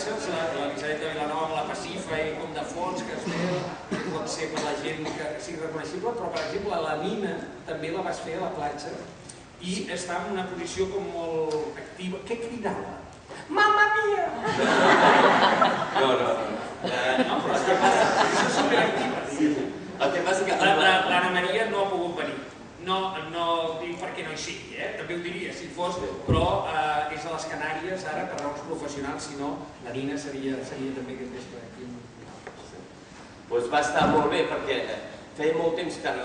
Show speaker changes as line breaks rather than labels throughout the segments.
platges, l'Elisabet de Vilanova amb la Pacifa i com de fons que es veu, pot ser per la gent que sigui reconeixible, però per exemple la Nina també la vas fer a la platja i està en una posició com molt activa. Què cridava? Mamma mia!
No.
No, però és que és superactiva.
El que passa que...
L'Anna Maria no ha pogut venir. No dic perquè no hi sigui, també ho diria si fos, però és a les Canàries ara per raons professionals, si no la Nina seria també aquest vespre aquí.
Doncs va estar molt bé perquè feia molt temps, tant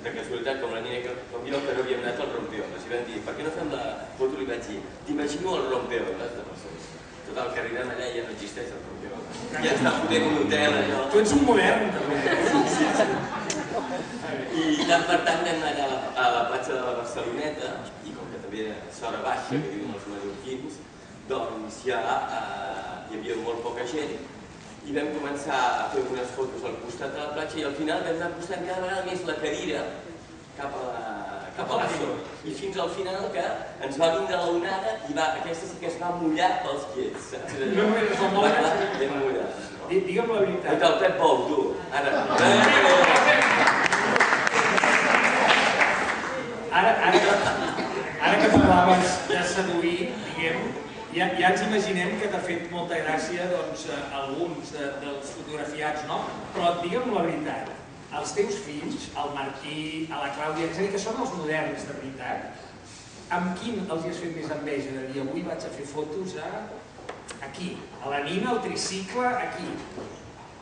de casualitat com la Nina com jo, que no havíem anat al Rompeoles. I vam dir, per què no fem la foto? Li vaig dir, t'imagino el Rompeoles de Barcelona. Total, que arribem allà i ja no existeix el Rompeoles. Ja està fotent un hotel allò.
Tu ets un modern, també.
I tant per tant vam anar a la platja de la Barceloneta i com que també era s'hora baixa, que diuen els mallorquins, doncs ja hi havia molt poca gent i vam començar a fer unes fotos al costat de la platja i al final vam anar acostant cada vegada més la cadira cap a la zona. I fins al final que ens va vindre l'onada i aquesta sí que es va mullar pels quiets, saps?
No, és la molla.
Ben mullada.
Digue'm la veritat.
El Pep Bou, tu.
Ara que parlaves de seduir, diguem, ja ens imaginem que t'ha fet molta gràcia alguns dels fotografiats, no? Però digue'm la veritat, els teus fills, el Martí, la Clàudia, és a dir, que són els moderns de veritat, amb quin els has fet més enveja de dir avui vaig a fer fotos aquí, a la Nina, al tricicle, aquí?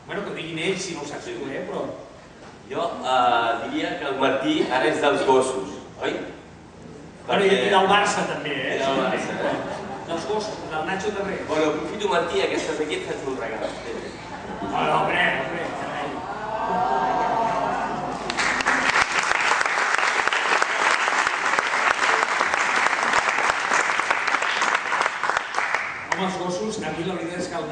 Bueno, que ho diguin ells si no ho saps tu, però...
Jo diria que el Martí ara és dels gossos, oi?
I del Barça també, dels gossos, del Nacho Terré.
Bueno, aprofito, Martí, aquestes d'aquí et faig un regal.
Home, els gossos, a mi la veritat és que el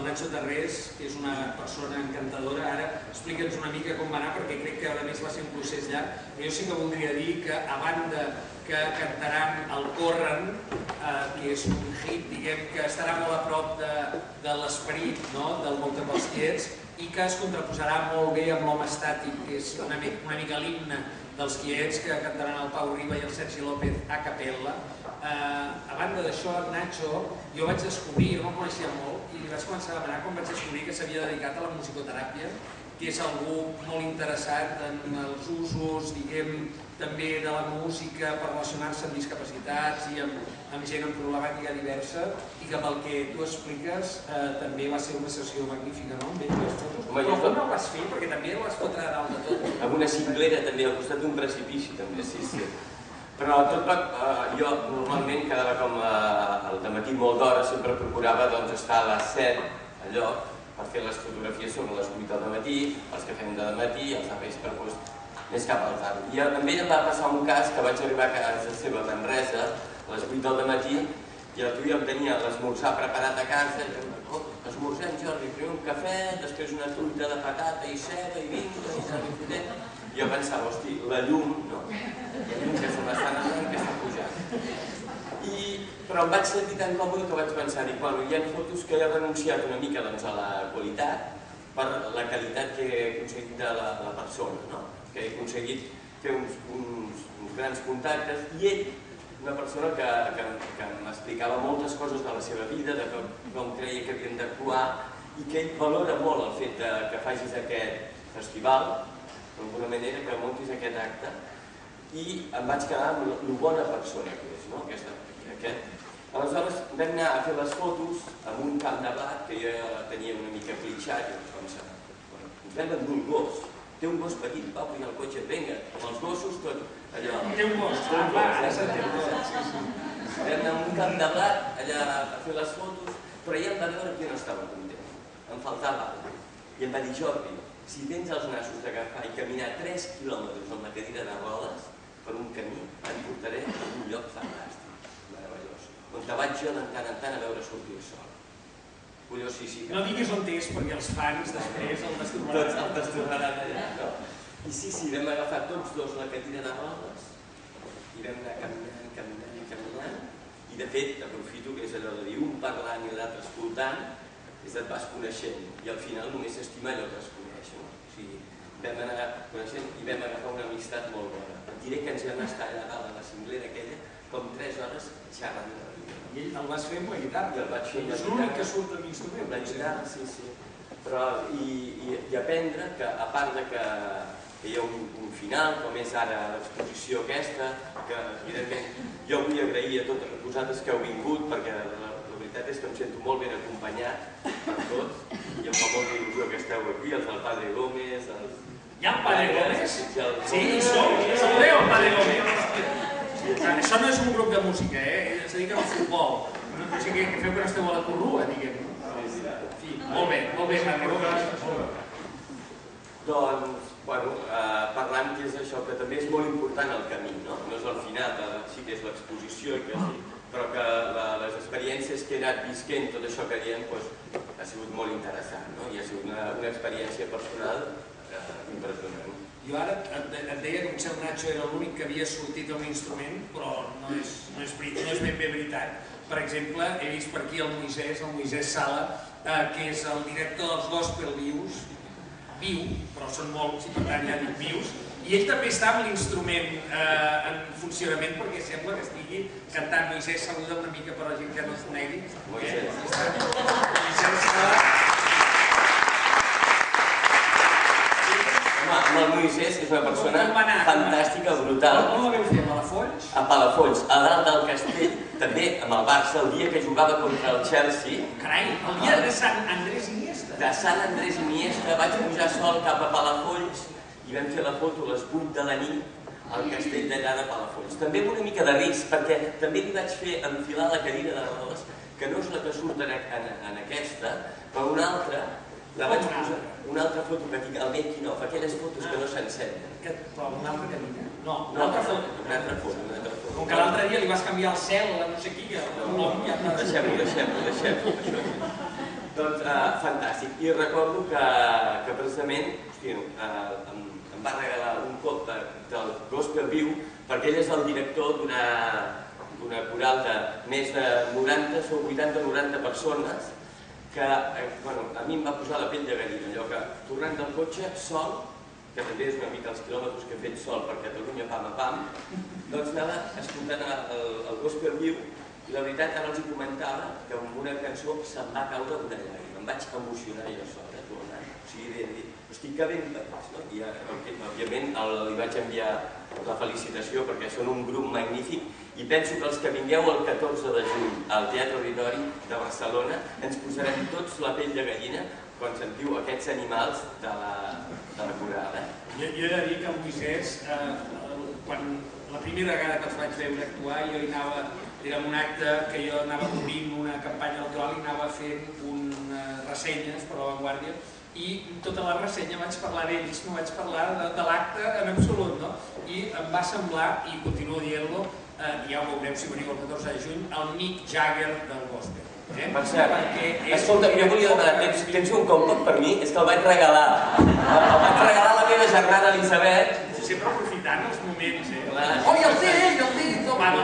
Nacho Terrés, que és una persona encantadora, ara explica'ns una mica com va anar, perquè crec que a més va ser un procés llarg, però jo sí que voldria dir que a banda que cantaran el Corren, que és un hit, diguem, que estarà molt a prop de l'esperit del Volta pels Quiets i que es contraposarà molt bé amb l'Home Estàtic, que és una mica l'himne dels Quiets, que cantaran el Pau Riba i el Sergi López a capella. A banda d'això, el Nacho, jo vaig descobrir, jo no el coneixia molt, i li vaig començar a demanar quan vaig descobrir que s'havia dedicat a la musicoteràpia, que és algú molt interessat en els usos, diguem, també de la música per relacionar-se amb discapacitats i amb gent amb problemàtica diversa, i que pel que tu expliques també va ser una sessió magnífica, no? Amb les fotos. Però com el vas fer? Perquè també el vas fotre a dalt de tot.
Amb una cinglera també, al costat d'un precipici també, sí. Però jo normalment quedava com al dematí molt d'hora, sempre procurava estar a les 7 a lloc per fer les fotografies sobre les 8 del matí, els que fem de matí, els de vespre més cap al tard. I amb ell em va passar un cas que vaig arribar a casa seva a Manresa a les 8 del matí i el tio em tenia l'esmorzar preparat a casa i em va dir, esmorzem, Jordi, primer un cafè, després una truita de patata i ceba i vinga i tal i fotent. I jo pensava, hosti, la llum, no? La llum que se m'està anant, que està pujant. Però em vaig sentir tan còmode que vaig pensar-hi, bueno, hi ha fotos que he renunciat una mica a la qualitat per la qualitat que he aconseguit de la persona, no? Que he aconseguit fer uns grans contactes i ell, una persona que m'explicava moltes coses de la seva vida, de com creia que havien d'actuar i que ell valora molt el fet que facis aquest festival, d'alguna manera, que muntis aquest acte i em vaig quedar amb la bona persona que és, no? Aleshores vam anar a fer les fotos amb un camp de blat que jo tenia una mica clitxat i ens vam endur un gos. Té un gos petit, va pujar al cotxe, vinga, amb els gossos tot allò...
Té un gos, ja s'entén.
Vam anar a un camp de blat allà a fer les fotos, però ja em va veure que jo no estava content, em faltava alguna cosa. I em va dir, Jordi, si tens els nassos d'agafar i caminar 3 quilòmetres amb la cadira de rodes per un camí, et portaré a un lloc fantàstic, meravellós, on te vaig jo de tant en tant a veure sortir el sol. Colló, sí.
No diguis on és, perquè els fans després el destornaran.
Tots el destornaran allà, no? I sí, vam agafar tots dos la cadira de rodes i vam anar caminant, i de fet, aprofito que és allò de dir un parlant i l'altre escoltant, és et vas coneixent i al final només s'estima allò que es coneix, no? O sigui, vam anar coneixent i vam agafar una amistat molt bona. Et diré que ens vam estar allà dalt a la cinglera aquella com 3 hores xerrant de la vida.
I ell el vas fer amb la guitarra?
I el vaig fer amb la
guitarra. És l'únic que surt amb l'instrument?
Amb la guitarra, sí, sí. Però, i aprendre que, a part de que hi ha un final, com és ara l'exposició aquesta, que evidentment jo vull agrair a tots vosaltres que heu vingut, perquè la veritat és que em sento molt ben acompanyat per tots, i em fa molta il·lusió que esteu aquí, els del Padre Gómez, els...
Hi ha el Padre Gómez? Sí, hi som, saludeu el Padre Gómez. Això no és un grup de música, es dediquen al futbol. O sigui que feu que no esteu a la corrua, diguem. Molt bé, Padre Gómez.
Doncs, bueno, parlant que és això, que també és molt important el camí, no? No és el final, sí que és l'exposició, però que les experiències que he anat visquent, tot això que diem, ha sigut molt interessant, no? I ha sigut una experiència personal impressionant.
Jo ara et deia que potser el Nacho era l'únic que havia sortit amb l'instrument, però no és ben bé veritat. Per exemple, he vist per aquí el Moisès Sala, que és el director dels Gospel Vius, viu, però són molts i per tant ja dic vius, i ell també està amb l'instrument en funcionament perquè sembla que estigui cantant. Moisès, saluda una mica per la gent que no el conegui. Moisès Sala.
Amb el Moisès, que és una persona fantàstica, brutal.
On la veu fer? A Palafolls?
A Palafolls, a dalt del castell, també amb el Barça, el dia que jugava contra el Chelsea.
Carai, el dia de Sant Andrés Iniesta.
De Sant Andrés Iniesta vaig pujar sol cap a Palafolls i vam fer la foto a les 8 de la nit al castell d'allà de Palafolls. També amb una mica de risc, perquè també li vaig fer enfilar la cadira de rodes, que no és la que surt en aquesta, però una altra, la vaig posar, una altra foto que tinc al making of, aquelles fotos que no s'ensenyen.
Però una altra cadira? No,
una altra foto. Una altra foto.
Com que l'altre dia li vas canviar el cel a no sé qui,
Deixem-ho. Doncs fantàstic. I recordo que precisament em va regalar un cop del Gospel Viu, perquè ell és el director d'una coral de més de 90, són 80-90 persones, que a mi em va posar la pell de gallina, allò que tornant del cotxe sol, que també és una mica els quilòmetres que he fet sol per Catalunya pam a pam, doncs anava escoltant el Gospel Viu i la veritat ara els comentava que amb una cançó se'm va caure una llàgrima, em vaig emocionar jo sola, tornant. O sigui, estic que ben país, no? I òbviament li vaig enviar la felicitació perquè són un grup magnífic i penso que els que vingueu el 14 de juny al Teatre Auditori de Barcelona ens posarem tots la pell de gallina quan sentiu aquests animals de la coral.
Jo he de dir que el Moisès, quan la primera vegada que els vaig veure actuar, jo hi anava, era un acte que jo anava cobrint una campanya electoral i anava fent ressenyes per La Vanguardia i tota la ressenya vaig parlar d'ells, no vaig parlar de l'acte en absolut, no? I em va semblar, i continuo dient-lo, ja ho veurem si veniu el 14 de juny, el Mick Jagger del gospel.
Per cert, escolta, jo volia demanar, tens un compot per mi? És que el vaig regalar. El vaig regalar a la meva germana Elisabet.
Sempre aprofitant els moments,
Clar.
Oh, i el té ell, el té! Toma, no,